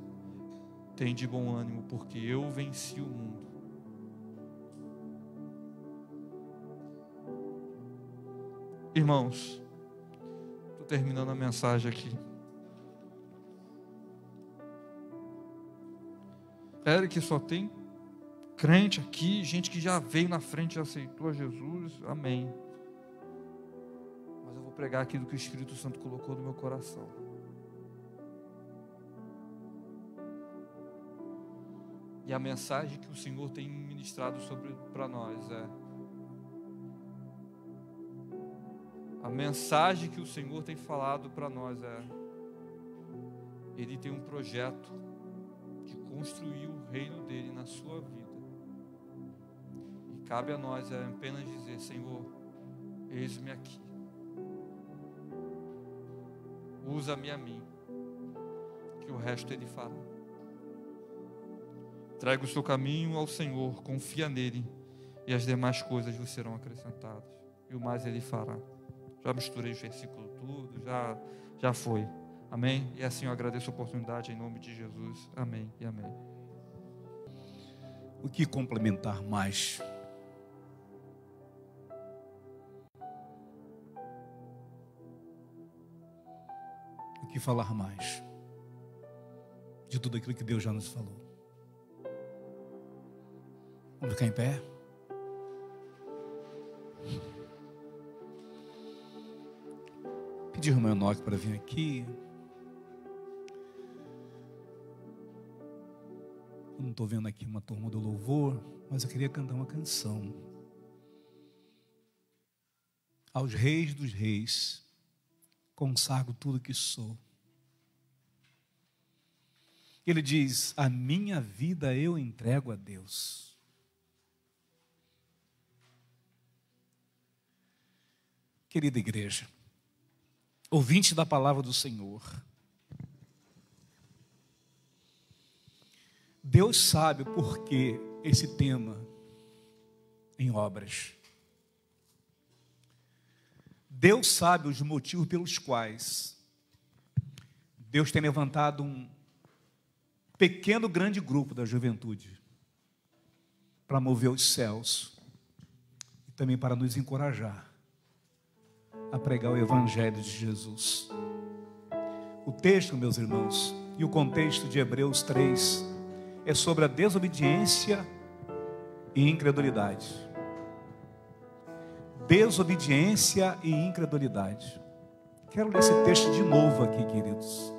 tem de bom ânimo, porque eu venci o mundo. Irmãos, estou terminando a mensagem aqui. Eric, só tem crente aqui, gente que já veio na frente e aceitou a Jesus. Amém. Mas eu vou pregar aquilo que o Espírito Santo colocou no meu coração. E a mensagem que o Senhor tem ministrado para nós é: a mensagem que o Senhor tem falado para nós é: Ele tem um projeto de construir o reino dele na sua vida. E cabe a nós apenas dizer: Senhor, eis-me aqui. Usa-me a mim, que o resto Ele fará. Traga o seu caminho ao Senhor, confia nele, e as demais coisas vos serão acrescentadas. E o mais Ele fará. Já misturei o versículo tudo, já foi. Amém? E assim eu agradeço a oportunidade em nome de Jesus. Amém e amém. O que complementar mais? O que falar mais de tudo aquilo que Deus já nos falou? Vamos ficar em pé? Pedir ao irmão Enoque para vir aqui. Eu não estou vendo aqui uma turma do louvor, mas eu queria cantar uma canção. Aos reis dos reis, consagro tudo que sou. Ele diz: a minha vida eu entrego a Deus. Querida igreja, ouvinte da palavra do Senhor, Deus sabe o porquê esse tema em obras. Deus sabe os motivos pelos quais Deus tem levantado um pequeno, grande grupo da juventude para mover os céus e também para nos encorajar a pregar o Evangelho de Jesus. O texto, meus irmãos, e o contexto de Hebreus 3 é sobre a desobediência e incredulidade. Desobediência e incredulidade. Quero ler esse texto de novo aqui, queridos.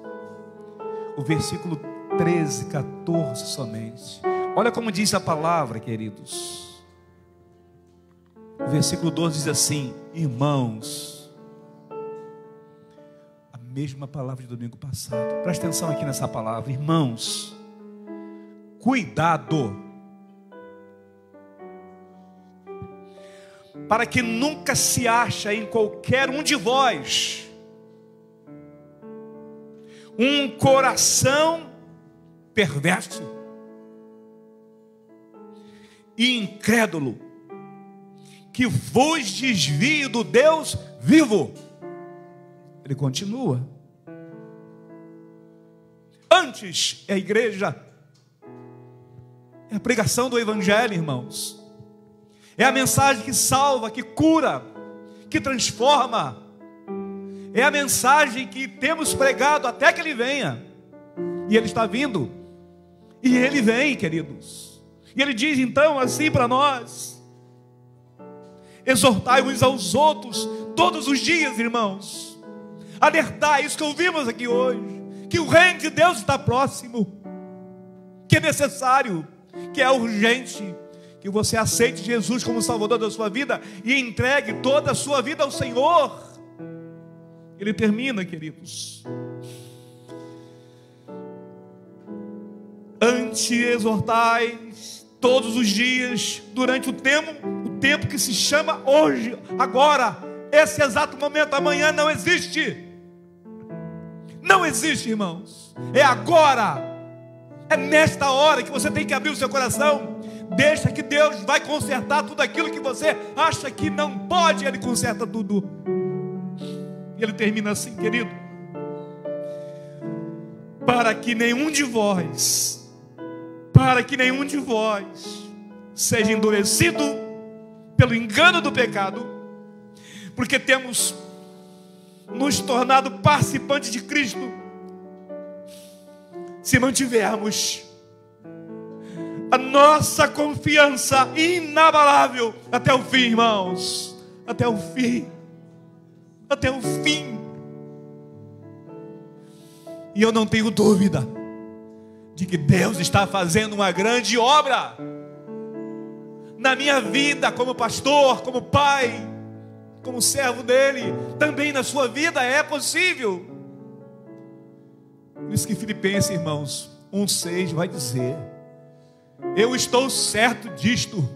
O versículo 13, 14 somente. Olha como diz a palavra, queridos. O versículo 12 diz assim: irmãos, a mesma palavra de domingo passado. Presta atenção aqui nessa palavra. Irmãos, cuidado, para que nunca se ache em qualquer um de vós um coração perverso e incrédulo, que vos desvie do Deus vivo. Ele continua: antes é a igreja, é a pregação do Evangelho, irmãos. É a mensagem que salva, que cura, que transforma. É a mensagem que temos pregado até que Ele venha. E Ele está vindo. E Ele vem, queridos. E Ele diz então assim para nós: exortai uns aos outros todos os dias, irmãos. Alertai, isso que ouvimos aqui hoje, que o reino de Deus está próximo, que é necessário, que é urgente, que você aceite Jesus como Salvador da sua vida e entregue toda a sua vida ao Senhor. Ele termina, queridos: antes exortais todos os dias, durante o tempo que se chama hoje, agora, esse exato momento. Amanhã não existe. Não existe, irmãos. É agora. É nesta hora que você tem que abrir o seu coração. Deixa que Deus vai consertar tudo aquilo que você acha que não pode. Ele conserta tudo. E ele termina assim, querido: para que nenhum de vós seja endurecido pelo engano do pecado, porque temos nos tornado participantes de Cristo, se mantivermos a nossa confiança inabalável até o fim, irmãos, até o fim. E eu não tenho dúvida de que Deus está fazendo uma grande obra na minha vida, como pastor, como pai, como servo dele. Também na sua vida é possível. Por isso que Filipenses, irmãos, 1,6 vai dizer: eu estou certo disto,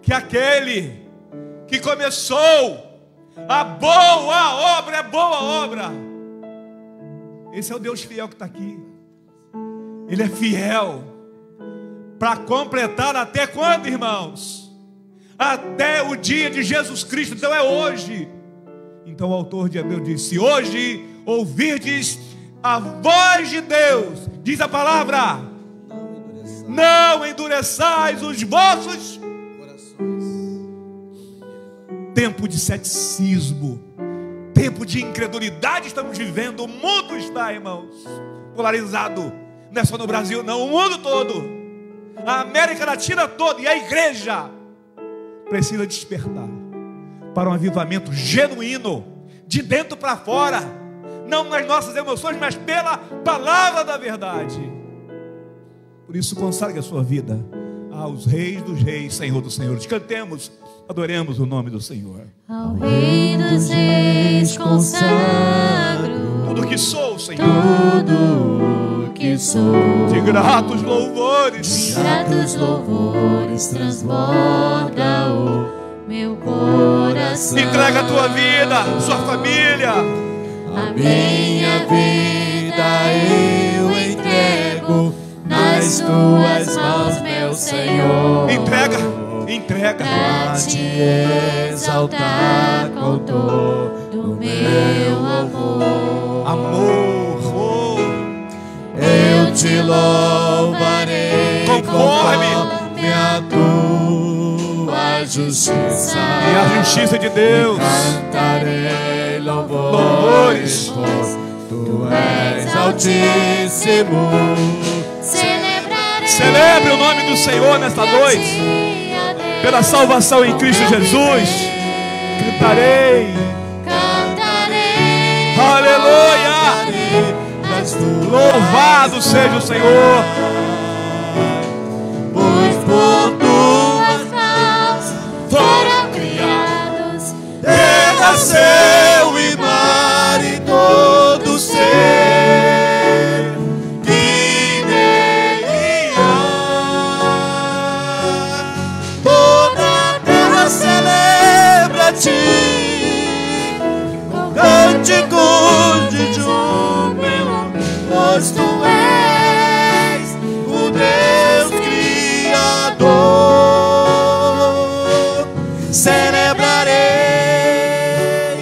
que aquele que começou a boa obra, é boa obra. Esse é o Deus fiel que está aqui. Ele é fiel para completar até quando, irmãos? Até o dia de Jesus Cristo. Então é hoje. Então o autor de Hebreus disse: hoje ouvirdes a voz de Deus, diz a palavra, não endureçais os vossos corações. Tempo de ceticismo, tempo de incredulidade estamos vivendo. O mundo está, irmãos, polarizado. Não é só no Brasil não, o mundo todo, a América Latina toda. E a igreja precisa despertar para um avivamento genuíno, de dentro para fora, não nas nossas emoções, mas pela palavra da verdade. Por isso consagre a sua vida aos reis dos reis, Senhor dos senhores. Cantemos, adoremos o nome do Senhor. Ao Rei dos Reis consagro tudo que sou, Senhor, tudo que sou. De gratos louvores, De gratos louvores transborda o meu coração. Entrega a tua vida, sua família. A minha vida eu entrego nas tuas mãos, meu Senhor. Entrega. Pra te exaltar com todo meu amor. Eu te louvarei conforme a tua justiça. E a justiça de Deus. Cantarei louvores, pois tu és altíssimo. Celebre o nome do Senhor nesta noite, pela salvação em Cristo Jesus. Cantarei, aleluia, louvado seja o Senhor. Pois por tuas mãos foram criados terra, céu e mar e todo ser. Com cânticos de júbilo, pois tu és o Deus Criador. Celebrarei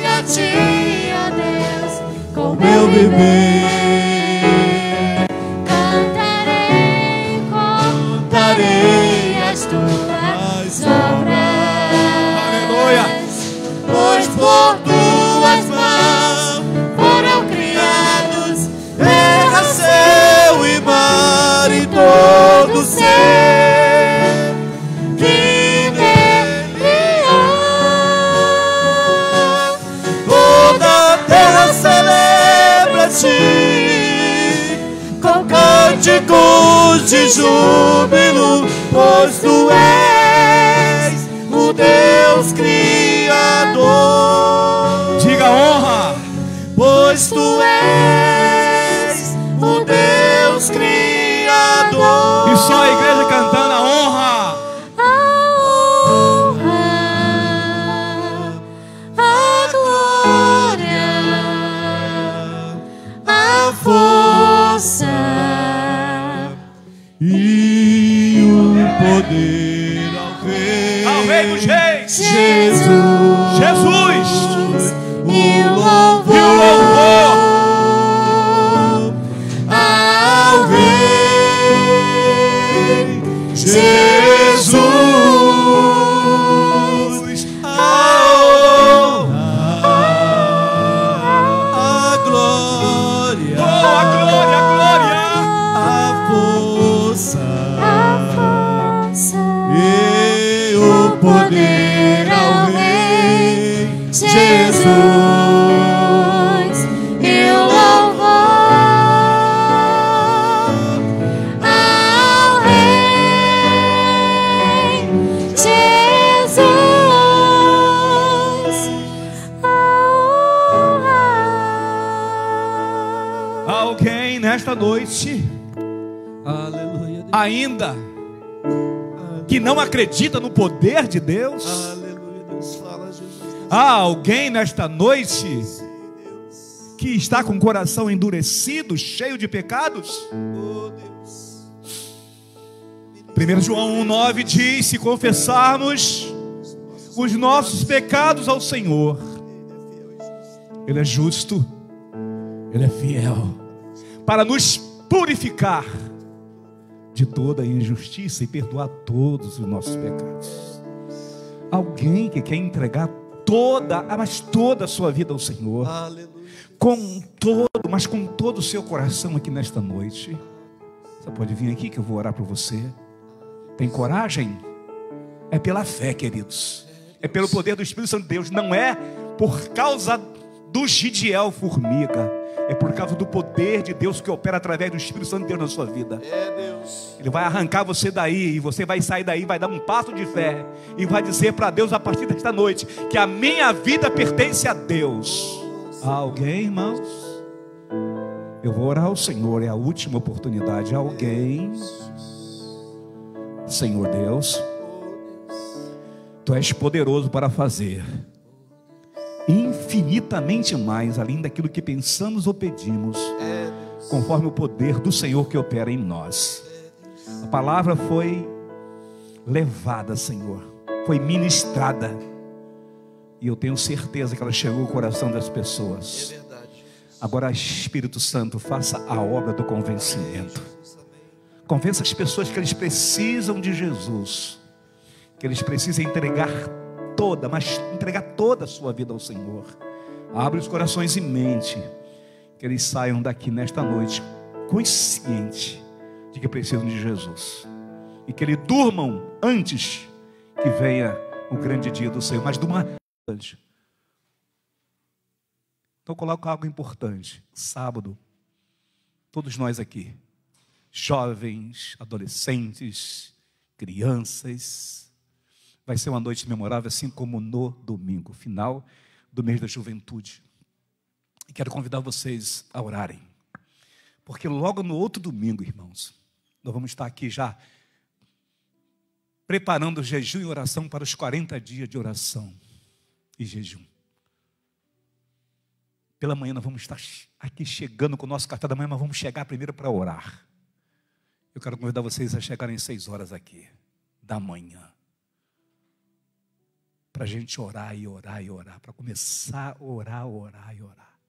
a ti, ó Deus, com meu viver. Contarei as tuas obras. Pois por tuas mãos foram criados terra, céu e mar e todo ser que nele há. Toda a terra celebra-te com cânticos de júbilo, pois tu és o Deus Criador. Diga honra, pois tu és o Deus Criador. E só a igreja cantando a honra, a glória, a força e o poder ao Rei dos Reis, Jesus, Jesus. e o louvor Jesus, a honra, a glória, a glória, a glória, a força e o poder ao Rei Jesus e o louvor ao Rei Jesus, a honra. alguém nesta noite Aleluia, ainda que não acredita no poder de Deus? aleluia, Deus fala, Jesus. Há alguém nesta noite que está com o coração endurecido, cheio de pecados? Oh, Deus. 1 João 1,9 diz: se confessarmos os nossos pecados ao Senhor, Ele é justo, Ele é fiel, para nos purificar de toda injustiça e perdoar todos os nossos pecados. Alguém que quer entregar toda a sua vida ao Senhor, Aleluia. mas com todo o seu coração aqui nesta noite, você pode vir aqui que eu vou orar por você. Tem coragem? É pela fé, queridos. É pelo poder do Espírito Santo de Deus. Não é por causa do Gidiel formiga. É por causa do poder de Deus que opera através do Espírito Santo de Deus na sua vida. É, Deus. Ele vai arrancar você daí, e você vai sair daí, vai dar um passo de fé e vai dizer para Deus a partir desta noite que a minha vida pertence a Deus. Há alguém, irmãos? Eu vou orar ao Senhor, é a última oportunidade. Há alguém? Senhor Deus, Tu és poderoso para fazer infinitamente mais, além daquilo que pensamos ou pedimos, conforme o poder do Senhor que opera em nós. A palavra foi levada, Senhor, foi ministrada, e eu tenho certeza que ela chegou ao coração das pessoas. É verdade. Agora, Espírito Santo, faça a obra do convencimento. Convença as pessoas que eles precisam de Jesus, que eles precisam entregar toda a sua vida ao Senhor. Abre os corações e mente, que eles saiam daqui nesta noite consciente de que precisam de Jesus, e que eles durmam antes que venha o grande dia do Senhor. Mas durma antes. Então coloca algo importante. Sábado, todos nós aqui, jovens, adolescentes, crianças, vai ser uma noite memorável, assim como no domingo, final do mês da juventude. E quero convidar vocês a orarem, porque logo no outro domingo, irmãos, nós vamos estar aqui já preparando o jejum e oração para os 40 dias de oração e jejum. Pela manhã nós vamos estar aqui chegando com o nosso café da manhã, mas vamos chegar primeiro para orar. Eu quero convidar vocês a chegarem às 6 horas aqui da manhã, para a gente orar e orar e orar, para começar a orar e orar.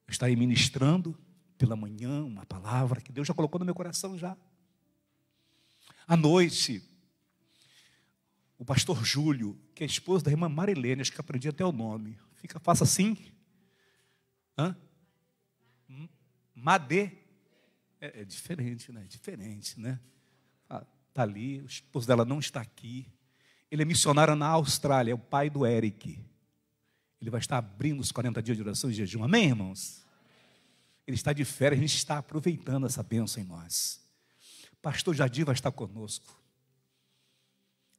Eu estarei ministrando pela manhã uma palavra que Deus já colocou no meu coração já. À noite, o pastor Júlio, que é esposo da irmã Marilene, acho que aprendi até o nome. Faça assim. Madê. É diferente, né? É diferente, né? Está ali, o esposo dela não está aqui. Ele é missionário na Austrália, é o pai do Eric. Ele vai estar abrindo os 40 dias de oração e jejum. Amém, irmãos? Ele está de férias, a gente está aproveitando essa bênção em nós. Pastor Jadir vai estar conosco.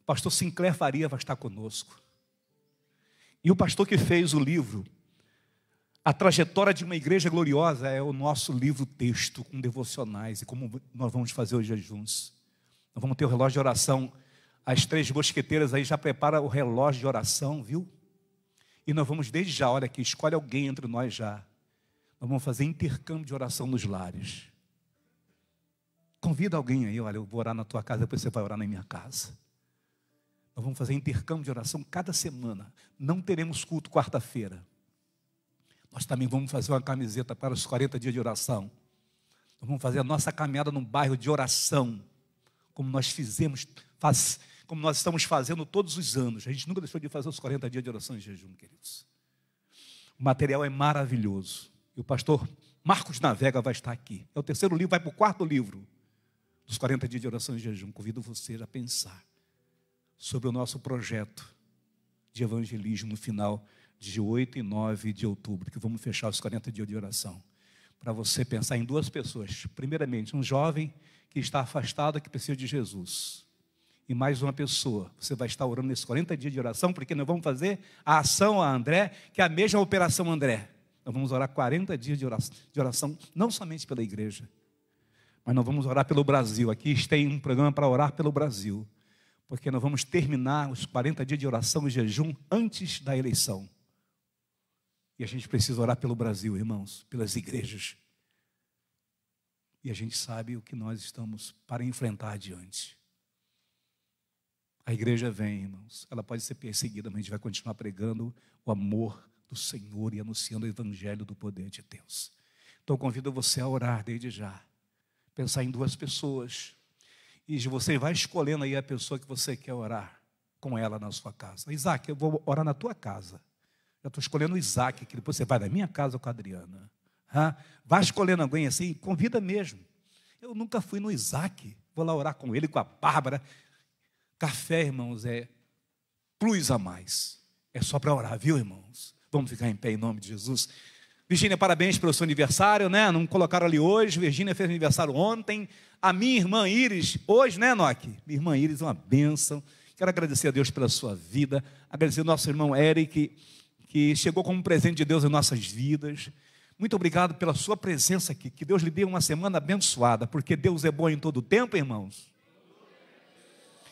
Pastor Sinclair Faria vai estar conosco. E o pastor que fez o livro A Trajetória de uma Igreja Gloriosa é o nosso livro texto com devocionais. E como nós vamos fazer os jejuns. Nós vamos ter o relógio de oração. As 3 mosqueteiras aí já prepara o relógio de oração, viu? E nós vamos desde já, olha aqui, escolhe alguém entre nós já. Nós vamos fazer intercâmbio de oração nos lares. Convida alguém aí, olha, eu vou orar na tua casa, depois você vai orar na minha casa. Nós vamos fazer intercâmbio de oração cada semana. Não teremos culto quarta-feira. Nós também vamos fazer uma camiseta para os 40 dias de oração. Nós vamos fazer a nossa caminhada num bairro de oração, como nós como nós estamos fazendo todos os anos. A gente nunca deixou de fazer os 40 dias de oração e jejum, queridos. O material é maravilhoso. E o pastor Marcos Navega vai estar aqui. É o terceiro livro, vai para o quarto livro dos 40 dias de oração e jejum. Convido você a pensar sobre o nosso projeto de evangelismo no final de 8 e 9 de outubro, que vamos fechar os 40 dias de oração. Para você pensar em duas pessoas. Primeiramente, um jovem que está afastado, que precisa de Jesus. E mais uma pessoa. Você vai estar orando nesses 40 dias de oração, porque nós vamos fazer a ação a André, que é a mesma operação André. Nós vamos orar 40 dias de oração, não somente pela igreja, mas nós vamos orar pelo Brasil. Aqui tem um programa para orar pelo Brasil, porque nós vamos terminar os 40 dias de oração e jejum antes da eleição. E a gente precisa orar pelo Brasil, irmãos, pelas igrejas. E a gente sabe o que nós estamos para enfrentar adiante. A igreja vem, irmãos, ela pode ser perseguida, mas a gente vai continuar pregando o amor do Senhor e anunciando o evangelho do poder de Deus. Então eu convido você a orar desde já, pensar em duas pessoas, e você vai escolhendo aí a pessoa que você quer orar com ela na sua casa. Isaac, eu vou orar na tua casa. Já estou escolhendo o Isaac, que depois você vai na minha casa com a Adriana. Vai escolhendo alguém assim, convida mesmo. Eu nunca fui no Isaac, vou lá orar com ele, com a Bárbara. Café, irmãos, é plus a mais. É só para orar, viu, irmãos? Vamos ficar em pé em nome de Jesus. Virgínia, parabéns pelo seu aniversário, né? Não colocaram ali hoje. Virgínia fez aniversário ontem. A minha irmã Iris, hoje, né, Enoque? Minha irmã Iris, uma bênção. Quero agradecer a Deus pela sua vida. Agradecer ao nosso irmão Eric, que chegou como um presente de Deus em nossas vidas. Muito obrigado pela sua presença aqui. Que Deus lhe dê uma semana abençoada, porque Deus é bom em todo o tempo, irmãos.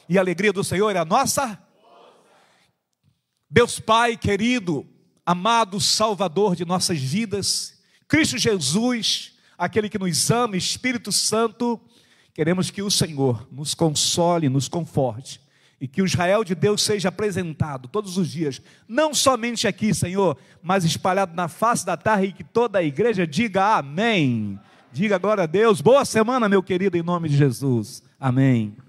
E a alegria do Senhor é a nossa. Deus Pai querido, amado Salvador de nossas vidas, Cristo Jesus, aquele que nos ama, Espírito Santo, queremos que o Senhor nos console, nos conforte, e que o Israel de Deus seja apresentado todos os dias, não somente aqui, Senhor, mas espalhado na face da terra, e que toda a igreja diga amém. Diga glória a Deus. Boa semana, meu querido, em nome de Jesus. Amém.